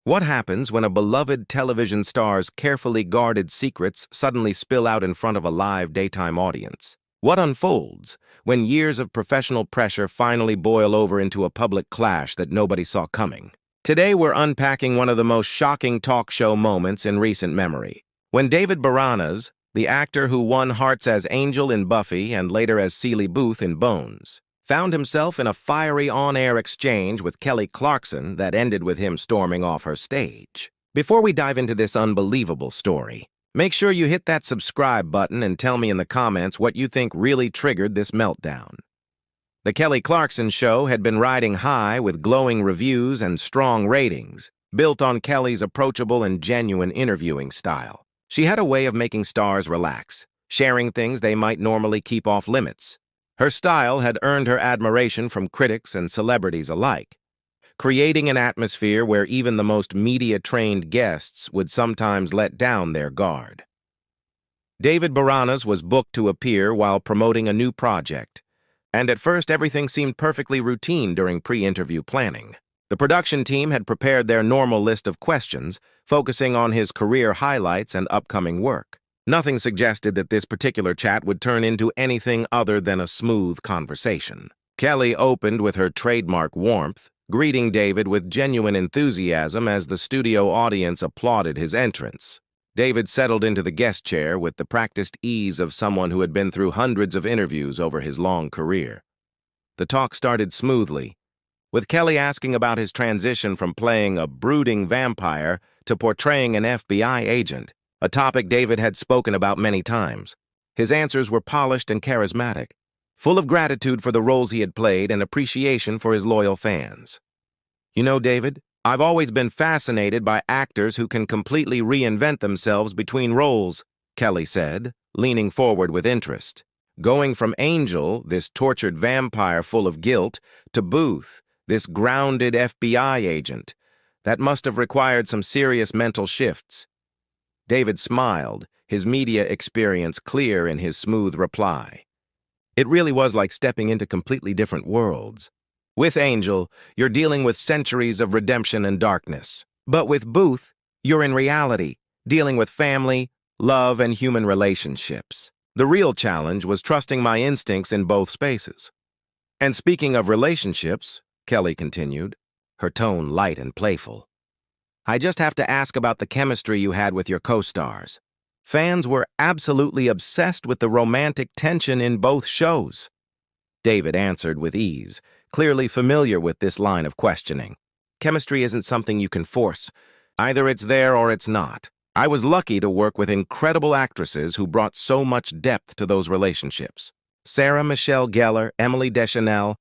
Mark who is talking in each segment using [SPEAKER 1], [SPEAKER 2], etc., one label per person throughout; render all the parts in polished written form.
[SPEAKER 1] What happens when a beloved television star's carefully guarded secrets suddenly spill out in front of a live daytime audience? What unfolds when years of professional pressure finally boil over into a public clash that nobody saw coming? Today we're unpacking one of the most shocking talk show moments in recent memory. When David Boreanaz, the actor who won hearts as Angel in Buffy and later as Seeley Booth in Bones, found himself in a fiery on-air exchange with Kelly Clarkson that ended with him storming off her stage. Before we dive into this unbelievable story, make sure you hit that subscribe button and tell me in the comments what you think really triggered this meltdown. The Kelly Clarkson show had been riding high with glowing reviews and strong ratings, built on Kelly's approachable and genuine interviewing style. She had a way of making stars relax, sharing things they might normally keep off limits. Her style had earned her admiration from critics and celebrities alike, creating an atmosphere where even the most media-trained guests would sometimes let down their guard. David Boreanaz was booked to appear while promoting a new project, and at first everything seemed perfectly routine during pre-interview planning. The production team had prepared their normal list of questions, focusing on his career highlights and upcoming work. Nothing suggested that this particular chat would turn into anything other than a smooth conversation. Kelly opened with her trademark warmth, greeting David with genuine enthusiasm as the studio audience applauded his entrance. David settled into the guest chair with the practiced ease of someone who had been through hundreds of interviews over his long career. The talk started smoothly, with Kelly asking about his transition from playing a brooding vampire to portraying an FBI agent, a topic David had spoken about many times. His answers were polished and charismatic, full of gratitude for the roles he had played and appreciation for his loyal fans. "You know, David, I've always been fascinated by actors who can completely reinvent themselves between roles," Kelly said, leaning forward with interest. Going from Angel, this tortured vampire full of guilt, to Booth, this grounded FBI agent, that must have required some serious mental shifts. David smiled, his media experience clear in his smooth reply. "It really was like stepping into completely different worlds. With Angel, you're dealing with centuries of redemption and darkness. But with Booth, you're in reality, dealing with family, love, and human relationships. The real challenge was trusting my instincts in both spaces." "And speaking of relationships," Kelly continued, her tone light and playful, "I just have to ask about the chemistry you had with your co-stars. Fans were absolutely obsessed with the romantic tension in both shows." David answered with ease, clearly familiar with this line of questioning. "Chemistry isn't something you can force. Either it's there or it's not. I was lucky to work with incredible actresses who brought so much depth to those relationships. Sarah Michelle Gellar, Emily Deschanel,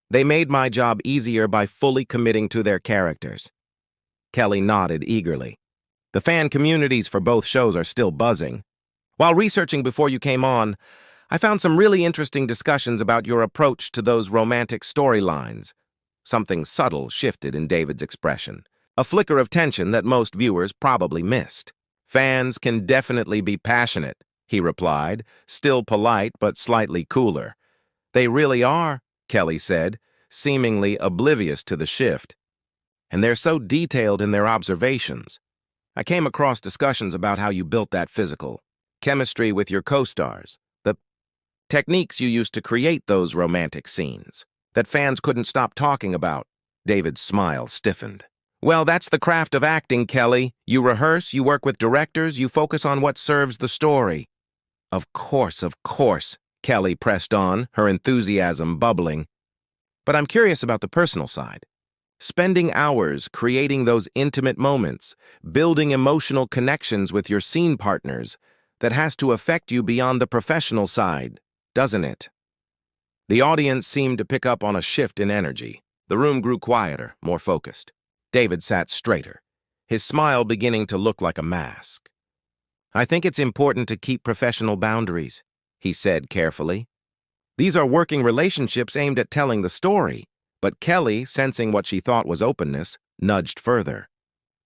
[SPEAKER 1] they made my job easier by fully committing to their characters." Kelly nodded eagerly. "The fan communities for both shows are still buzzing. While researching before you came on, I found some really interesting discussions about your approach to those romantic storylines." Something subtle shifted in David's expression, a flicker of tension that most viewers probably missed. "Fans can definitely be passionate," he replied, still polite but slightly cooler. "They really are," Kelly said, seemingly oblivious to the shift. "And they're so detailed in their observations. I came across discussions about how you built that physical chemistry with your co-stars, the techniques you used to create those romantic scenes that fans couldn't stop talking about." David's smile stiffened. "Well, that's the craft of acting, Kelly. You rehearse, you work with directors, you focus on what serves the story." Of course," Kelly pressed on, her enthusiasm bubbling. "But I'm curious about the personal side. Spending hours creating those intimate moments, building emotional connections with your scene partners, that has to affect you beyond the professional side, doesn't it?" The audience seemed to pick up on a shift in energy. The room grew quieter, more focused. David sat straighter, his smile beginning to look like a mask. "I think it's important to keep professional boundaries," he said carefully. "These are working relationships aimed at telling the story." But Kelly, sensing what she thought was openness, nudged further.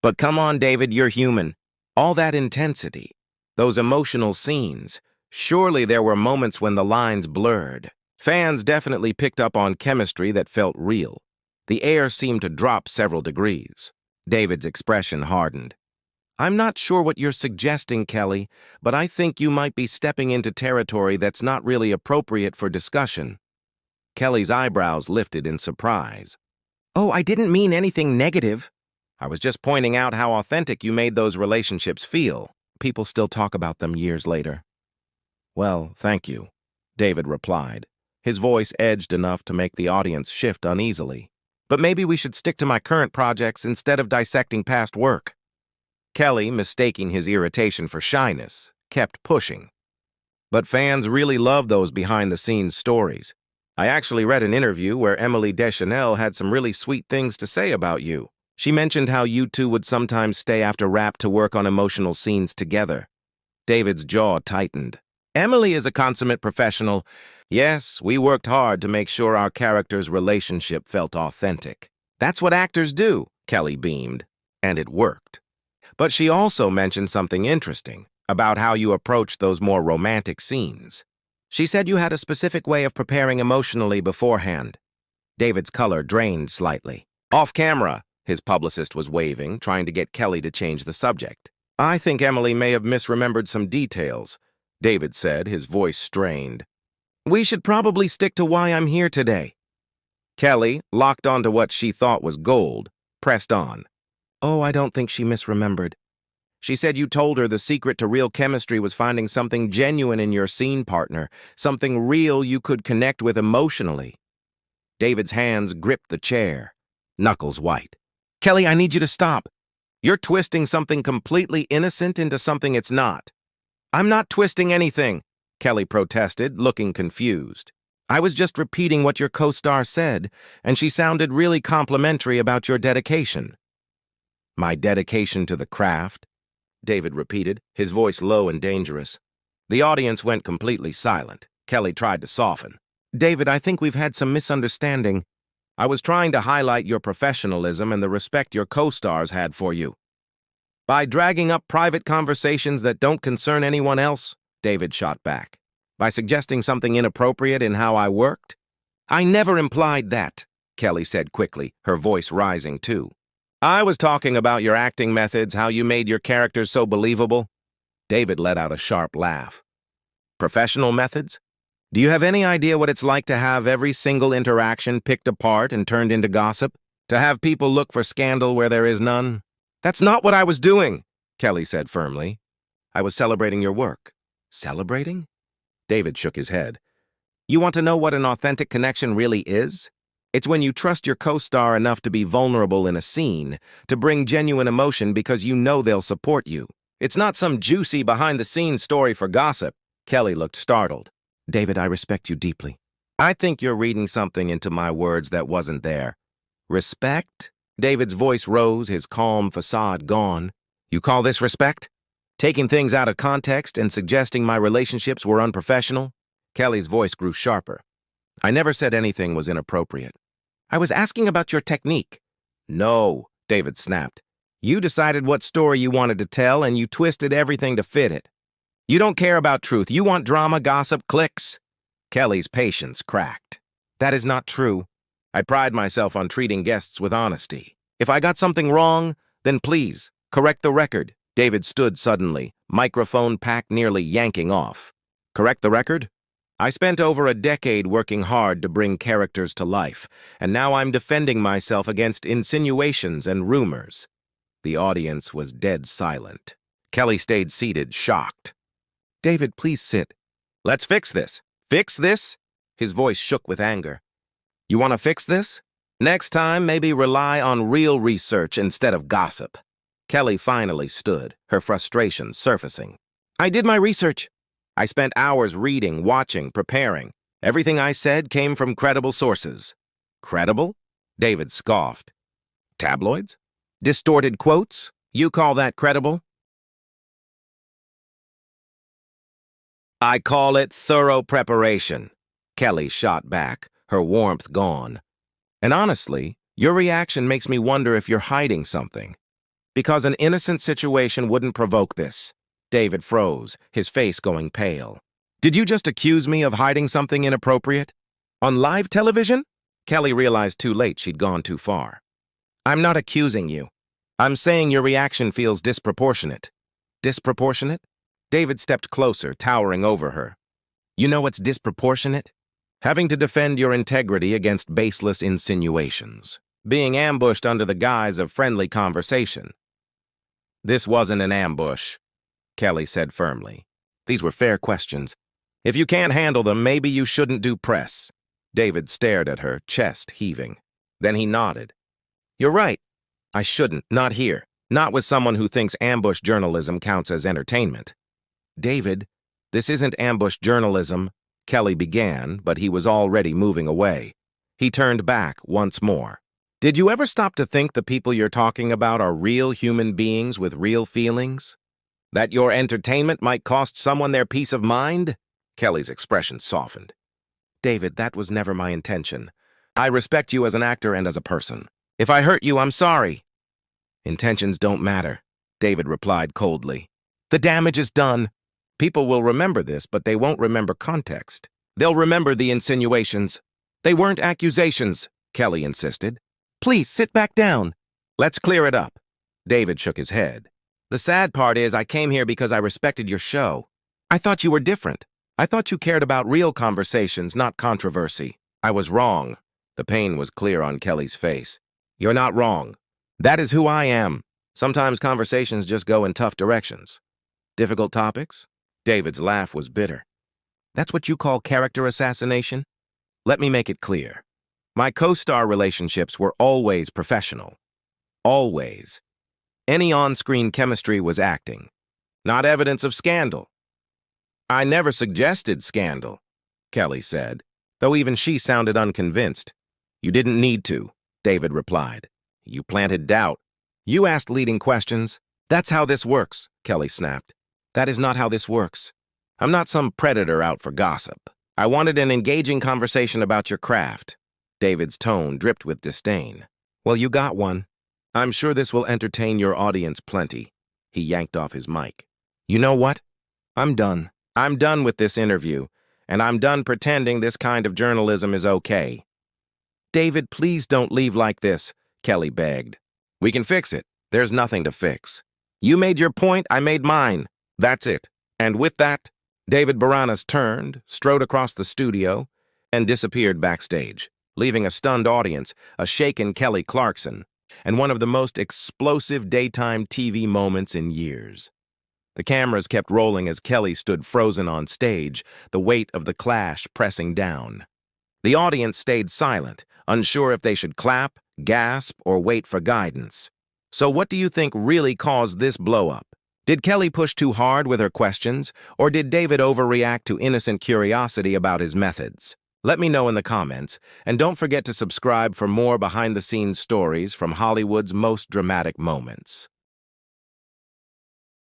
[SPEAKER 1] "But come on, David, you're human. All that intensity, those emotional scenes, surely there were moments when the lines blurred. Fans definitely picked up on chemistry that felt real. The air seemed to drop several degrees. David's expression hardened. I'm not sure what you're suggesting, Kelly, but I think you might be stepping into territory that's not really appropriate for discussion. Kelly's eyebrows lifted in surprise. Oh, I didn't mean anything negative. I was just pointing out how authentic you made those relationships feel. People still talk about them years later. Well, thank you, David replied. His voice edged enough to make the audience shift uneasily. But maybe we should stick to my current projects instead of dissecting past work. Kelly, mistaking his irritation for shyness, kept pushing. But fans really love those behind-the-scenes stories. I actually read an interview where Emily Deschanel had some really sweet things to say about you. She mentioned how you two would sometimes stay after rap to work on emotional scenes together. David's jaw tightened. Emily is a consummate professional. Yes, we worked hard to make sure our character's relationship felt authentic. That's what actors do, Kelly beamed. And it worked. But she also mentioned something interesting about how you approach those more romantic scenes. She said you had a specific way of preparing emotionally beforehand. David's color drained slightly. Off camera, his publicist was waving, trying to get Kelly to change the subject. I think Emily may have misremembered some details, David said, his voice strained. We should probably stick to why I'm here today. Kelly, locked onto what she thought was gold, pressed on. Oh, I don't think she misremembered. She said you told her the secret to real chemistry was finding something genuine in your scene partner, something real you could connect with emotionally. David's hands gripped the chair, knuckles white. Kelly, I need you to stop. You're twisting something completely innocent into something it's not. I'm not twisting anything, Kelly protested, looking confused. I was just repeating what your co-star said, and she sounded really complimentary about your dedication. My dedication to the craft? David repeated, his voice low and dangerous. The audience went completely silent. Kelly tried to soften. David, I think we've had some misunderstanding. I was trying to highlight your professionalism and the respect your co-stars had for you. By dragging up private conversations that don't concern anyone else, David shot back. By suggesting something inappropriate in how I worked? I never implied that, Kelly said quickly, her voice rising too. I was talking about your acting methods, how you made your characters so believable. David let out a sharp laugh. Professional methods? Do you have any idea what it's like to have every single interaction picked apart and turned into gossip? To have people look for scandal where there is none? That's not what I was doing, Kelly said firmly. I was celebrating your work. Celebrating? David shook his head. You want to know what an authentic connection really is? It's when you trust your co-star enough to be vulnerable in a scene, to bring genuine emotion because you know they'll support you. It's not some juicy behind-the-scenes story for gossip. Kelly looked startled. David, I respect you deeply. I think you're reading something into my words that wasn't there. Respect? David's voice rose, his calm facade gone. You call this respect? Taking things out of context and suggesting my relationships were unprofessional? Kelly's voice grew sharper. I never said anything was inappropriate. I was asking about your technique. No, David snapped. You decided what story you wanted to tell and you twisted everything to fit it. You don't care about truth. You want drama, gossip, clicks. Kelly's patience cracked. That is not true. I pride myself on treating guests with honesty. If I got something wrong, then please, correct the record. David stood suddenly, microphone pack nearly yanking off. Correct the record? I spent over a decade working hard to bring characters to life, and now I'm defending myself against insinuations and rumors. The audience was dead silent. Kelly stayed seated, shocked. David, please sit. Let's fix this. Fix this? His voice shook with anger. You want to fix this? Next time, maybe rely on real research instead of gossip. Kelly finally stood, her frustration surfacing. I did my research. I spent hours reading, watching, preparing. Everything I said came from credible sources. Credible? David scoffed. Tabloids? Distorted quotes? You call that credible? I call it thorough preparation. Kelly shot back, her warmth gone. And honestly, your reaction makes me wonder if you're hiding something. Because an innocent situation wouldn't provoke this. David froze, his face going pale. Did you just accuse me of hiding something inappropriate? On live television? Kelly realized too late she'd gone too far. I'm not accusing you. I'm saying your reaction feels disproportionate. Disproportionate? David stepped closer, towering over her. You know what's disproportionate? Having to defend your integrity against baseless insinuations. Being ambushed under the guise of friendly conversation. This wasn't an ambush, Kelly said firmly. These were fair questions. If you can't handle them, maybe you shouldn't do press. David stared at her, chest heaving. Then he nodded. You're right. I shouldn't, not here. Not with someone who thinks ambush journalism counts as entertainment. David, this isn't ambush journalism, Kelly began, but he was already moving away. He turned back once more. Did you ever stop to think the people you're talking about are real human beings with real feelings? That your entertainment might cost someone their peace of mind? Kelly's expression softened. David, that was never my intention. I respect you as an actor and as a person. If I hurt you, I'm sorry. Intentions don't matter, David replied coldly. The damage is done. People will remember this, but they won't remember context. They'll remember the insinuations. They weren't accusations, Kelly insisted. Please, sit back down. Let's clear it up. David shook his head. The sad part is I came here because I respected your show. I thought you were different. I thought you cared about real conversations, not controversy. I was wrong. The pain was clear on Kelly's face. You're not wrong. That is who I am. Sometimes conversations just go in tough directions. Difficult topics? David's laugh was bitter. That's what you call character assassination? Let me make it clear. My co-star relationships were always professional. Always. Any on-screen chemistry was acting, not evidence of scandal. I never suggested scandal, Kelly said, though even she sounded unconvinced. You didn't need to, David replied. You planted doubt. You asked leading questions. That's how this works, Kelly snapped. That is not how this works. I'm not some predator out for gossip. I wanted an engaging conversation about your craft. David's tone dripped with disdain. Well, you got one. I'm sure this will entertain your audience plenty. He yanked off his mic. You know what? I'm done. I'm done with this interview, and I'm done pretending this kind of journalism is okay. David, please don't leave like this, Kelly begged. We can fix it. There's nothing to fix. You made your point, I made mine. That's it. And with that, David Boreanaz turned, strode across the studio, and disappeared backstage, leaving a stunned audience, a shaken Kelly Clarkson, and one of the most explosive daytime TV moments in years. The cameras kept rolling as Kelly stood frozen on stage, the weight of the clash pressing down. The audience stayed silent, unsure if they should clap, gasp, or wait for guidance. So what do you think really caused this blow-up? Did Kelly push too hard with her questions, or did David overreact to innocent curiosity about his methods? Let me know in the comments, and don't forget to subscribe for more behind-the-scenes stories from Hollywood's most dramatic moments.